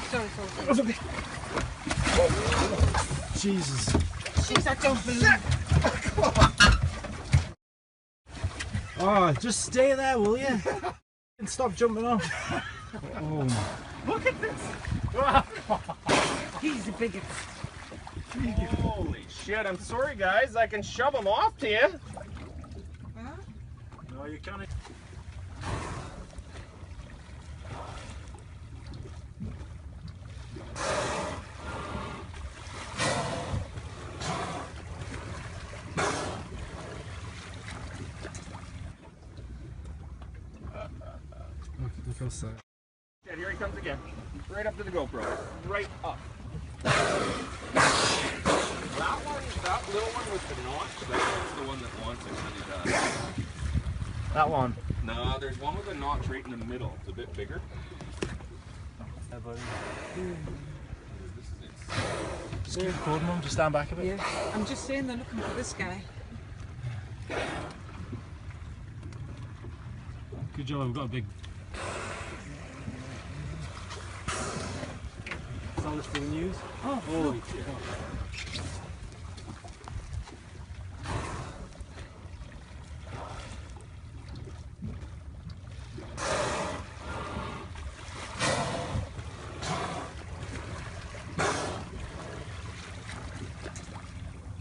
Sorry. Jesus. Jeez, I don't believe it. Oh, just stay there, will you? And stop jumping off. Oh my. Look at this. He's a bigot. Holy shit, I'm sorry guys, I can shove them off to you. Huh? No, you can't. Look outside. Yeah, here he comes again. Right up to the GoPro. Right up. That little one with the notch, that one's the one that wants it really bad. That one. No, there's one with a notch right in the middle. It's a bit bigger. Yeah, buddy. This is it. Just keep recording them, just stand back a bit. Yeah, I'm just saying they're looking for this guy. Good job, we've got a big... Is that for the news? Oh, Holy look. shit.